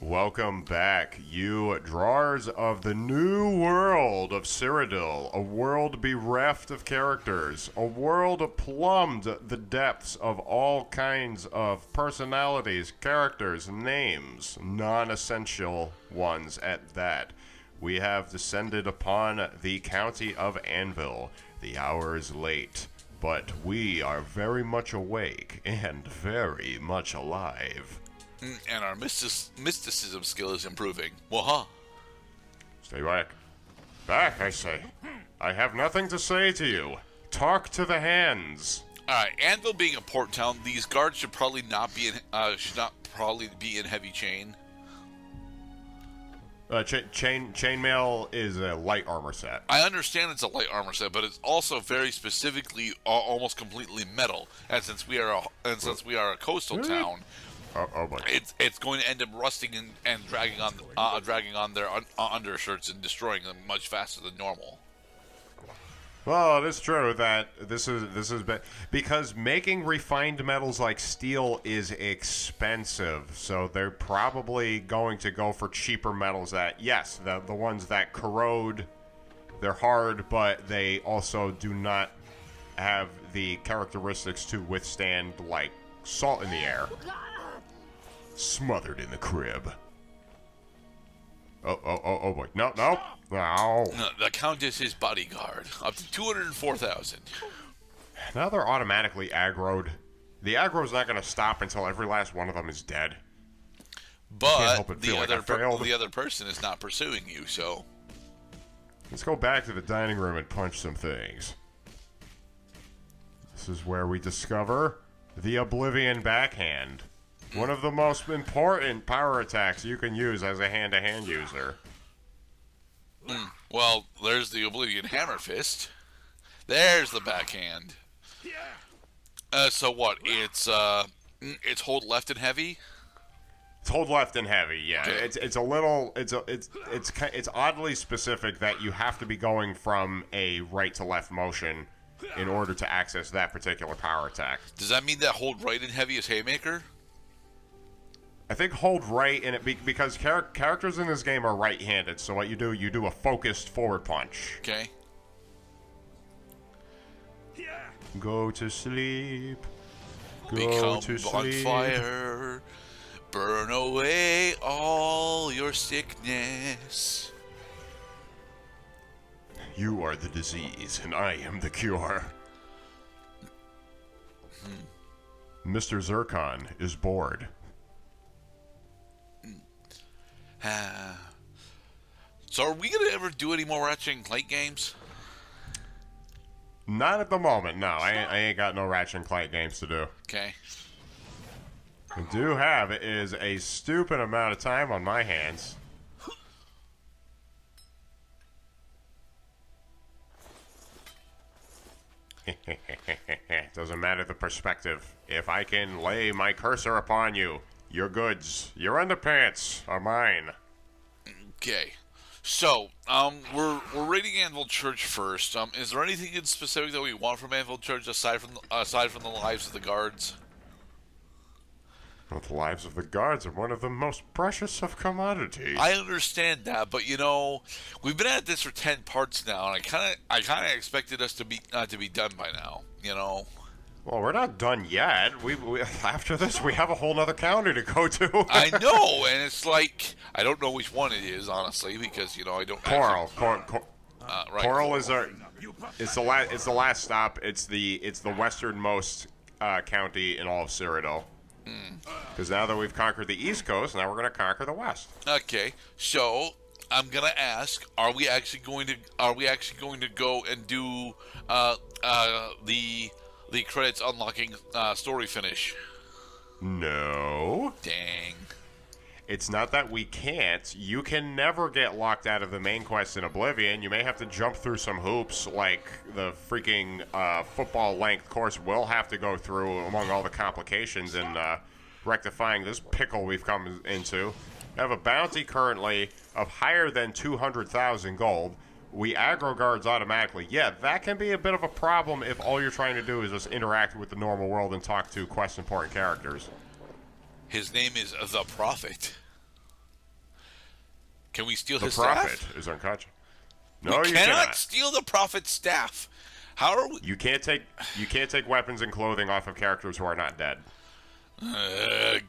Welcome back, you drawers of the new world of Cyrodiil, a world bereft of characters, a world plumbed the depths of all kinds of personalities, characters, names, non-essential ones at that. We have descended upon the county of Anvil. The hour is late, but we are very much awake and very much alive. And our mysticism skill is improving. Waha. Stay back. Back, I say. I have nothing to say to you. Talk to the hands. Alright, Anvil being a port town, these guards should probably not be in heavy chain. Chainmail is a light armor set. I understand it's a light armor set, but it's also very specifically almost completely metal. And since we are a coastal town, Oh boy. It's going to end up rusting and dragging on their undershirts and destroying them much faster than normal. Well, it is true that this is because making refined metals like steel is expensive, so they're probably going to go for cheaper metals that, yes, the ones that corrode, they're hard, but they also do not have the characteristics to withstand, like, salt in the air. Smothered in the crib. Oh boy. No. No, the Count is his bodyguard. Up to 204,000. Now they're automatically aggroed. The aggro's not going to stop until every last one of them is dead. But the other person is not pursuing you, so... Let's go back to the dining room and punch some things. This is where we discover the Oblivion backhand. One of the most important power attacks you can use as a hand-to-hand user. Well, there's the Oblivion Hammer Fist. There's the backhand. So what? It's hold left and heavy. It's hold left and heavy. Yeah, okay. It's oddly specific that you have to be going from a right to left motion in order to access that particular power attack. Does that mean that hold right and heavy is Haymaker? I think hold right in it because characters in this game are right-handed. So what you do a focused forward punch. Okay. Go to sleep. Become on fire. Burn away all your sickness. You are the disease, and I am the cure. Mr. Zircon is bored. So are we going to ever do any more Ratchet and Clank games? Not at the moment, no. I ain't got no Ratchet and Clank games to do. Okay. I do have is a stupid amount of time on my hands. Doesn't matter the perspective. If I can lay my cursor upon you, your goods, your underpants are mine. Okay. So, we're raiding Anvil Church first. Is there anything in specific that we want from Anvil Church aside from the lives of the guards? Well, the lives of the guards are one of the most precious of commodities. I understand that, but we've been at this for 10 parts now, and I kind of expected us to be done by now. Well, we're not done yet. We after this, we have a whole nother county to go to. I know, and it's like I don't know which one it is, honestly, because I don't. Coral. Right. Coral is it's the last stop. It's the westernmost county in all of Cyrodiil. Because now that we've conquered the East Coast, now we're going to conquer the West. Okay, so I'm gonna ask: Are we actually going to go and do the credits unlocking story finish? No. Dang. It's not that we can't. You can never get locked out of the main quest in Oblivion. You may have to jump through some hoops, like the freaking football-length course we'll have to go through among all the complications in rectifying this pickle we've come into. I have a bounty currently of higher than 200,000 gold. We aggro guards automatically. Yeah, that can be a bit of a problem if all you're trying to do is just interact with the normal world and talk to quest important characters. His name is the Prophet. Can we steal The his prophet staff? is unconscious. No, We you cannot cannot. steal the prophet's staff. How are we? You can't take weapons and clothing off of characters who are not dead. Ugh.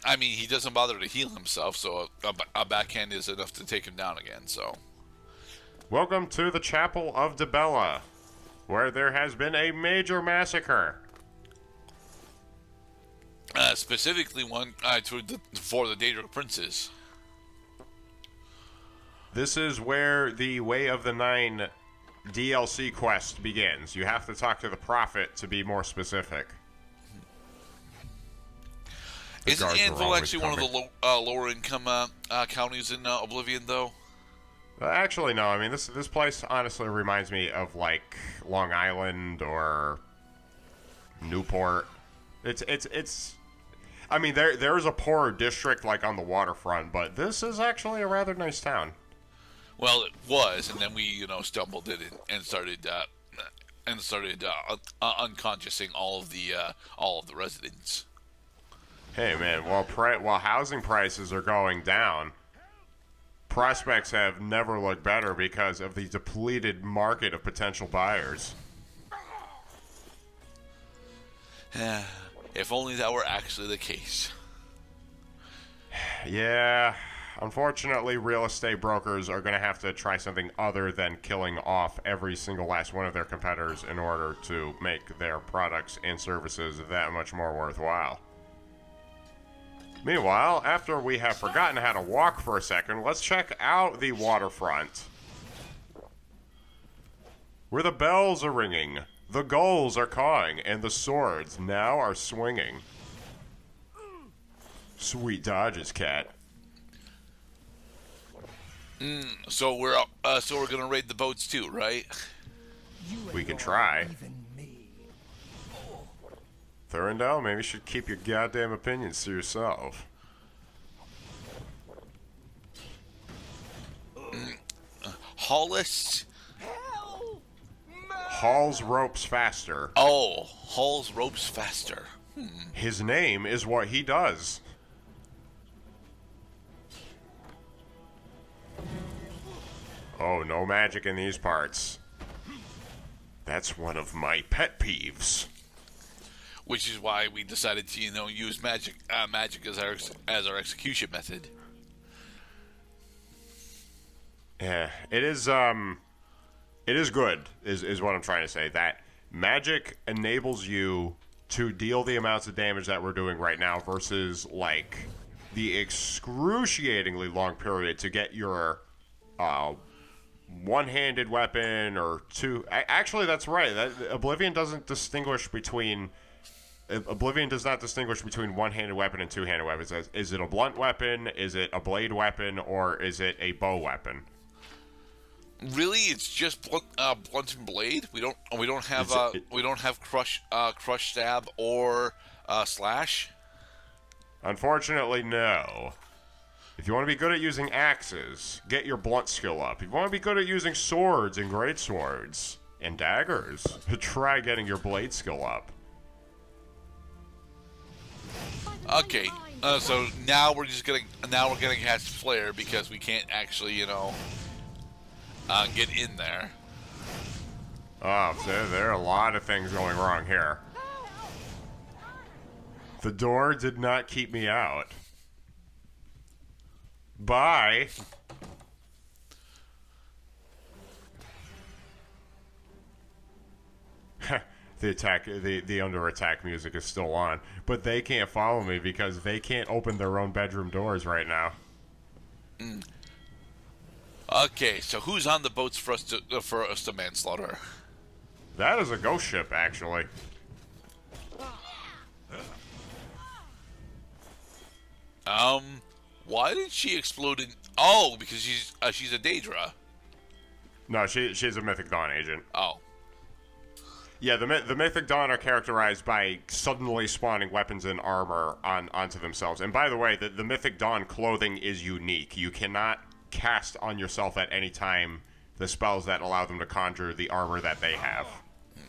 I mean, he doesn't bother to heal himself, so a backhand is enough to take him down again. So, Welcome to the Chapel of Dibella, where there has been a major massacre. specifically one for the Daedric princes. This is where the Way of the Nine DLC quest begins. You have to talk to the prophet to be more specific. The Isn't guards are Anvil always actually one of coming. the lower income counties in Oblivion, though? Actually, no. I mean, this place honestly reminds me of like Long Island or Newport. It's. I mean, there's a poorer district like on the waterfront, but this is actually a rather nice town. Well, it was, and then we stumbled in it and started unconsciousing all of the residents. Hey man, while housing prices are going down, prospects have never looked better because of the depleted market of potential buyers. If only that were actually the case. Yeah, unfortunately, real estate brokers are going to have to try something other than killing off every single last one of their competitors in order to make their products and services that much more worthwhile. Meanwhile, after we have forgotten how to walk for a second, let's check out the waterfront. Where the bells are ringing, the gulls are cawing, and the swords now are swinging. Sweet dodges, cat. So we're gonna raid the boats too, right? We can try. Thurendell, maybe you should keep your goddamn opinions to yourself. Hollis. Hauls ropes faster. Oh, hauls ropes faster. His name is what he does. Oh, no magic in these parts. That's one of my pet peeves. Which is why we decided to use magic as our execution method. Yeah, it is good, is what I'm trying to say. That magic enables you to deal the amounts of damage that we're doing right now versus, like, the excruciatingly long period to get your one-handed weapon or two. Actually, that's right. Oblivion does not distinguish between one-handed weapon and two-handed weapons. Is it a blunt weapon? Is it a blade weapon? Or is it a bow weapon? Really, it's just blunt and blade. We don't have crush stab or slash. Unfortunately, no. If you want to be good at using axes, get your blunt skill up. If you want to be good at using swords and great swords and daggers, try getting your blade skill up. Okay, so now we're gonna cast flare because we can't actually get in there. Oh, so there are a lot of things going wrong here. The door did not keep me out. Bye. The under attack music is still on, but they can't follow me because they can't open their own bedroom doors right now. Okay, so who's on the boats for us to manslaughter? That is a ghost ship, actually. Why did she explode in? Oh, because she's a Daedra. No, she's a Mythic Dawn agent. Oh. Yeah, the Mythic Dawn are characterized by suddenly spawning weapons and armor onto themselves. And by the way, the Mythic Dawn clothing is unique. You cannot cast on yourself at any time the spells that allow them to conjure the armor that they have.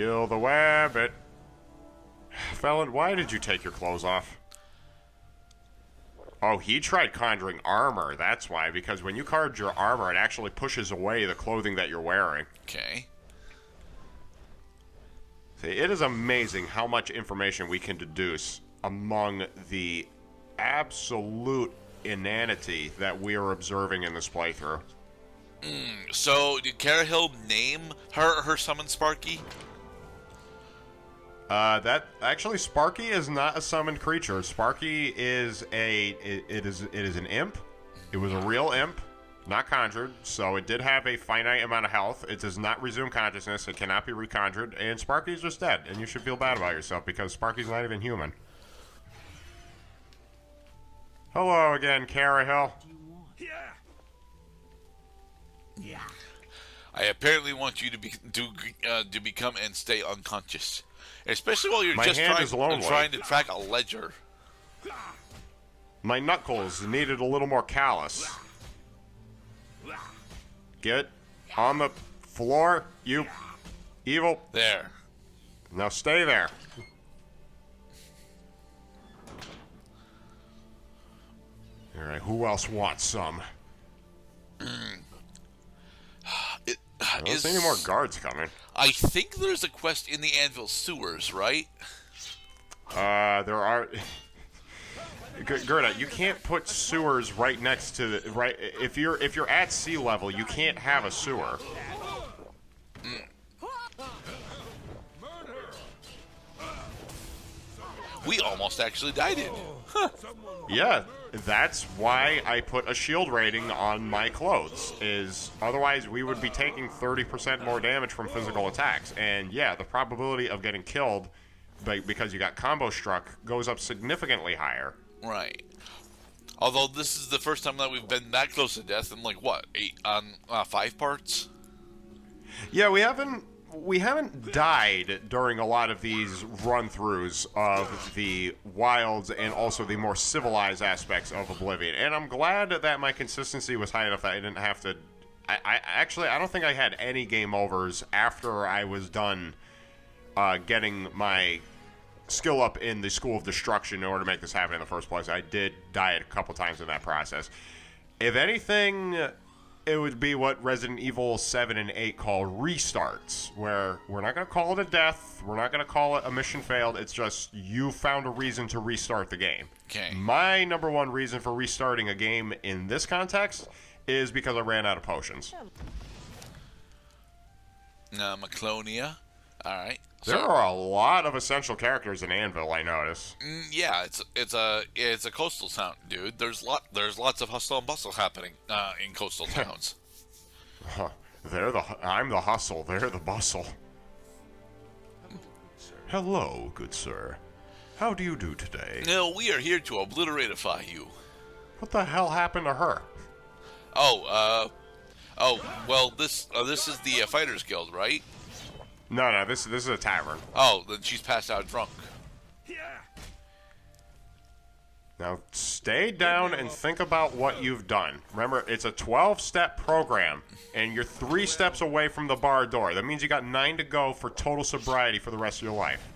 Kill the wabbit. Felon, why did you take your clothes off? Oh, he tried conjuring armor. That's why. Because when you conjure your armor, it actually pushes away the clothing that you're wearing. Okay. See, it is amazing how much information we can deduce among the absolute inanity that we are observing in this playthrough. So, did Carahill name her summon Sparky? That actually, Sparky is not a summoned creature. Sparky is it is an imp. It was a real imp, not conjured. So it did have a finite amount of health. It does not resume consciousness. It cannot be reconjured. And Sparky's just dead. And you should feel bad about yourself because Sparky's not even human. Hello again, Carahill. Yeah. I apparently want you to become and stay unconscious, especially while you're My just hand is lonely. trying to track a ledger. My knuckles needed a little more callous. Get on the floor, you evil. There. Now stay there. Alright, who else wants some? I don't see any more guards coming. I think there's a quest in the Anvil sewers, right? There are... Gerda, you can't put sewers right next to the... Right, if you're at sea level, you can't have a sewer. We almost actually died in. Yeah, that's why I put a shield rating on my clothes, is otherwise we would be taking 30% more damage from physical attacks. And yeah, the probability of getting killed because you got combo struck goes up significantly higher. Right. Although this is the first time that we've been that close to death in, like, what, 5 parts? Yeah, we haven't died during a lot of these run-throughs of the wilds and also the more civilized aspects of Oblivion. And I'm glad that my consistency was high enough that I didn't have to... I don't think I had any game overs after I was done getting my skill up in the School of Destruction in order to make this happen in the first place. I did die a couple times in that process. If anything... It would be what Resident Evil 7 and 8 call restarts, where we're not going to call it a death, we're not going to call it a mission failed, it's just you found a reason to restart the game. Okay. My number one reason for restarting a game in this context is because I ran out of potions. Maclonia. Alright. There are a lot of essential characters in Anvil, I notice. Yeah, it's a coastal town, dude. There's lots of hustle and bustle happening in coastal towns. I'm the hustle, they're the bustle. Hello, good sir. How do you do today? No, we are here to obliteratify you. What the hell happened to her? Well, this is the Fighters Guild, right? No, this is a tavern. Oh, then she's passed out drunk. Now, stay down and think about what you've done. Remember, it's a 12-step program, and you're 3 steps away from the bar door. That means you got 9 to go for total sobriety for the rest of your life.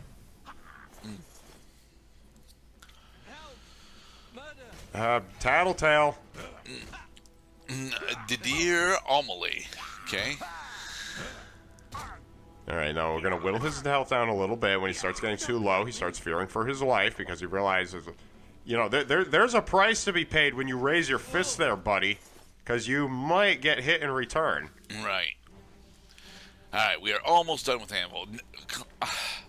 Tattletale. Didier Amelie. Okay. Alright, now we're going to whittle his health down a little bit. When he starts getting too low, he starts fearing for his life because he realizes, you know, there's a price to be paid when you raise your fist there, buddy, because you might get hit in return. Right. Alright, we are almost done with Anvil.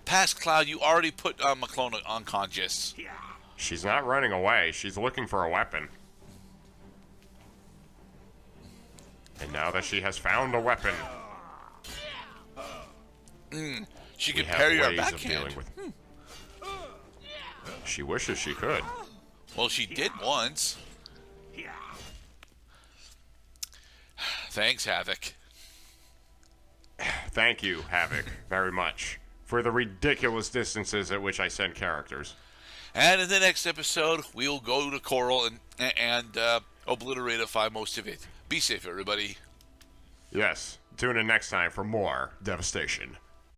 Past Cloud, you already put Maclona unconscious. She's not running away. She's looking for a weapon. And now that she has found a weapon... She could parry our ways of backhand. dealing with. She wishes she could. Well, she did once. Thanks, Havoc. Thank you, Havoc, very much, for the ridiculous distances at which I send characters. And in the next episode, we'll go to Coral and obliteratify most of it. Be safe, everybody. Yes, tune in next time for more devastation.